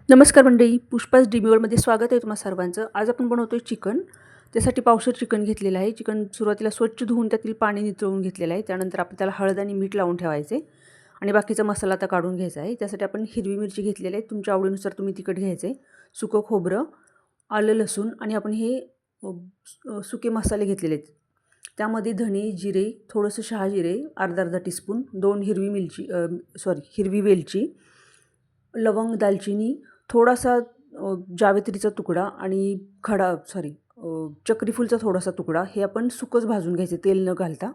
नमस्कार मंडळी, पुष्पाज डी वर्ल्डमध्ये स्वागत आहे तुम्हा सर्वांचं. आज आपण बनवतोय चिकन. त्यासाठी पावशेर चिकन घेतलेलं आहे. चिकन सुरुवातीला स्वच्छ धुवून त्यातील पाणी निथळून घेतलेलं आहे. त्यानंतर आपण त्याला हळद आणि मीठ लावून ठेवायचे आणि बाकीचा मसाला आता काढून घ्यायचा आहे. त्यासाठी आपण हिरवी मिरची घेतलेली आहे. तुमच्या आवडीनुसार तुम्ही तिखट घ्यायचे. सुकं खोबरं, आलं, लसूण आणि आपण हे सुके मसाले घेतलेले आहेत. त्यामध्ये धणे, जिरे, थोडंसं शहाजिरे, अर्धा टीस्पून, 2 हिरवी वेलची, लवंग, दालचिनी, थोडासा जावेत्रीचा तुकडा आणि चक्रीफूलचा थोडासा तुकडा, हे आपण सुकंच भाजून घ्यायचे तेल न घालता.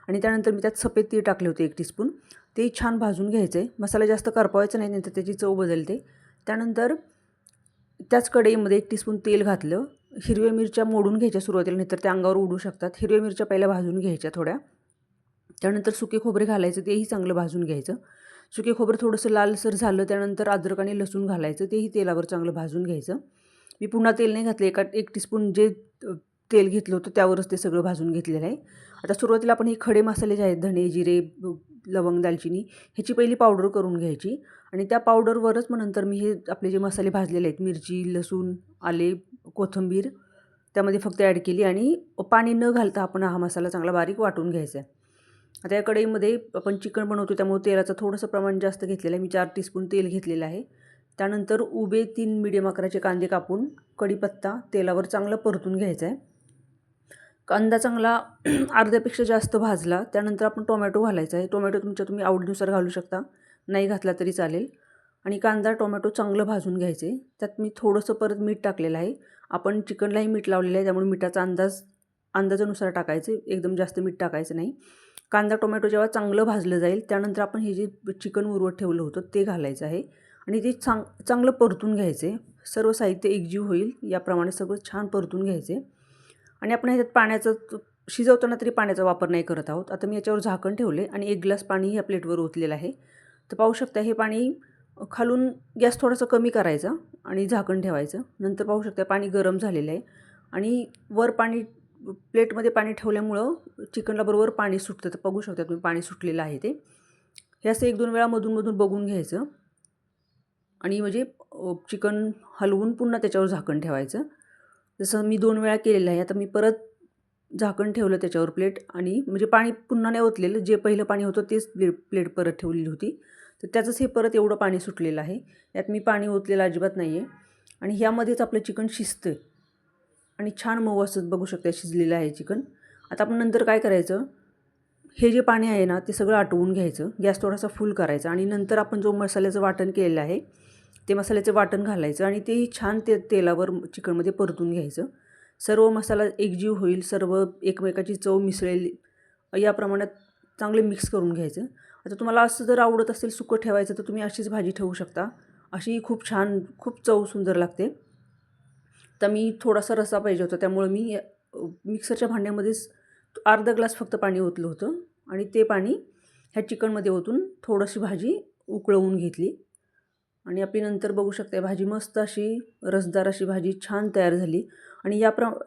आणि त्यानंतर मी त्यात सफेद तीळ टाकले होते 1 टीस्पून. ते छान भाजून घ्यायचे. मसाला जास्त करपवायचा नाही, नंतर त्याची चव बदलते. त्यानंतर त्याच कढईमध्ये 1 टीस्पून तेल घातलं. हिरव्या मिरच्या मोडून घ्यायच्या सुरुवातीला, नाहीतर त्या अंगावर उडू शकतात. हिरव्या मिरच्या पहिल्या भाजून घ्यायच्या थोड्या. त्यानंतर सुके खोबरे घालायचं, तेही चांगलं भाजून घ्यायचं. सुके खोबरं थोडंसं लालसर झालं, त्यानंतर अद्रक आणि लसूण घालायचं, तेही तेलावर चांगलं भाजून घ्यायचं. मी पुन्हा तेल नाही घातलं, 1 टीस्पून जे तेल घेतलं होतं त्यावरच ते सगळं भाजून घेतलेलं आहे. आता सुरुवातीला आपण हे खडे मसाले जे आहेत, धणे, जिरे, लवंग, दालचिनी, ह्याची पहिली पावडर करून घ्यायची. आणि त्या पावडरवरच मग नंतर मी हे आपले जे मसाले भाजलेले आहेत, मिरची, लसूण, आले, कोथिंबीर, त्यामध्ये फक्त ॲड केली आणि पाणी न घालता आपण हा मसाला चांगला बारीक वाटून घ्यायचा आहे. आता या कढईमध्ये आपण चिकन बनवतो, त्यामुळे तेलाचं थोडंसं प्रमाण जास्त घेतलेलं आहे. मी 4 टीस्पून तेल घेतलेलं आहे. त्यानंतर उभे 3 मीडियम आकाराचे कांदे कापून कढीपत्ता तेलावर चांगला परतून घ्यायचा आहे. कांदा चांगला अर्ध्यापेक्षा जास्त भाजला, त्यानंतर आपण टोमॅटो घालायचा आहे. टोमॅटो तुम्ही आवडीनुसार घालू शकता, नाही घातला तरी चालेल. आणि कांदा टोमॅटो चांगलं भाजून घ्यायचे. त्यात मी थोडंसं परत मीठ टाकलेलं आहे. आपण चिकनलाही मीठ लावलेलं आहे, त्यामुळे मिठाचा अंदाजानुसार टाकायचे, एकदम जास्त मीठ टाकायचं नाही. कांदा टोमॅटो जेव्हा चांगलं भाजलं जाईल, त्यानंतर आपण हे जे चिकन उरवत ठेवलं होतं ते घालायचं आहे आणि ते चांगलं परतून घ्यायचे. सर्व साहित्य एकजीव होईल याप्रमाणे सगळं छान परतून घ्यायचे. आणि आपण ह्याच्यात शिजवताना तरी पाण्याचा वापर नाही करत आहोत. आता मी याच्यावर झाकण ठेवले आणि 1 ग्लास पाणी या प्लेटवर ओतलेलं आहे. तर पाहू शकता, हे पाणी खालून गॅस थोडासा कमी करायचा आणि झाकण ठेवायचं. नंतर पाहू शकता पाणी गरम झालेलं आहे आणि वर प्लेटमध्ये पाणी ठेवल्यामुळं चिकनला बरोबर पाणी सुटतं. तर बघू शकता तुम्ही, पाणी सुटलेलं आहे ते. हे असं 1-2 वेळा मधून बघून घ्यायचं आणि म्हणजे चिकन हलवून पुन्हा त्याच्यावर झाकण ठेवायचं. जसं मी 2 वेळा केलेलं आहे. आता मी परत झाकण ठेवलं त्याच्यावर प्लेट, आणि म्हणजे पाणी पुन्हा नाही ओतलेलं, जे पहिलं पाणी होतं तेच प्लेट परत ठेवलेली होती. तर त्याचंच हे परत एवढं पाणी सुटलेलं आहे. यात मी पाणी ओतलेलं अजिबात नाही आहे. आणि ह्यामध्येच आपलं चिकन शिजतं आणि छान मऊ असं बघू शकता शिजलेलं आहे चिकन. आता आपण नंतर काय करायचं, हे जे पाणी आहे ना ते सगळं आटवून घ्यायचं. गॅस थोडासा फुल करायचा आणि नंतर आपण जो मसाल्याचं वाटण केलेलं आहे ते मसाल्याचं वाटण घालायचं आणि तेही छान तेलावर चिकनमध्ये परतून घ्यायचं. सर्व मसाला एकजीव होईल, सर्व एकमेकाची चव मिसळेल या प्रमाणात चांगले मिक्स करून घ्यायचं. आता तुम्हाला असं जर आवडत असेल सुकं ठेवायचं, तर तुम्ही अशीच भाजी ठेवू शकता. अशी खूप छान, खूप चव सुंदर लागते. तर मी थोडासा रस्सा पाहिजे होता, त्यामुळे मी मिक्सरच्या भांड्यामध्येच अर्धा ग्लास फक्त पाणी ओतलं होतं आणि ते पाणी ह्या चिकनमध्ये ओतून थोडीशी भाजी उकळवून घेतली. आणि आपली नंतर बघू शकता भाजी मस्त अशी रसदार अशी भाजी छान तयार झाली. आणि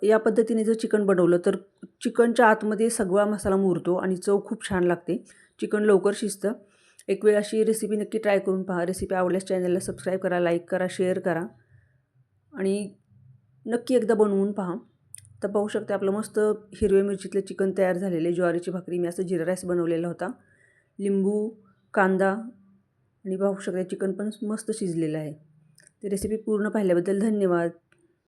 या पद्धतीने जर चिकन बनवलं तर चिकनच्या आतमध्ये सगळा मसाला मुरतो आणि चव खूप छान लागते. चिकन लवकर शिजतं. एक वेळ अशी रेसिपी नक्की ट्राय करून पहा. रेसिपी आवडल्यास चॅनलला सबस्क्राईब करा, लाईक करा, शेअर करा आणि नक्की एकदा बनवून पहा. तर पाहू शकता आपलं मस्त हिरव्या मिरचीतलं चिकन तयार झालेलं आहे. ज्वारीची भाकरी, मी असं जिरा राईस बनवलेला होता, लिंबू, कांदा, आणि पाहू शकता चिकन पण मस्त शिजलेलं आहे. ती रेसिपी पूर्ण पाहिल्याबद्दल धन्यवाद.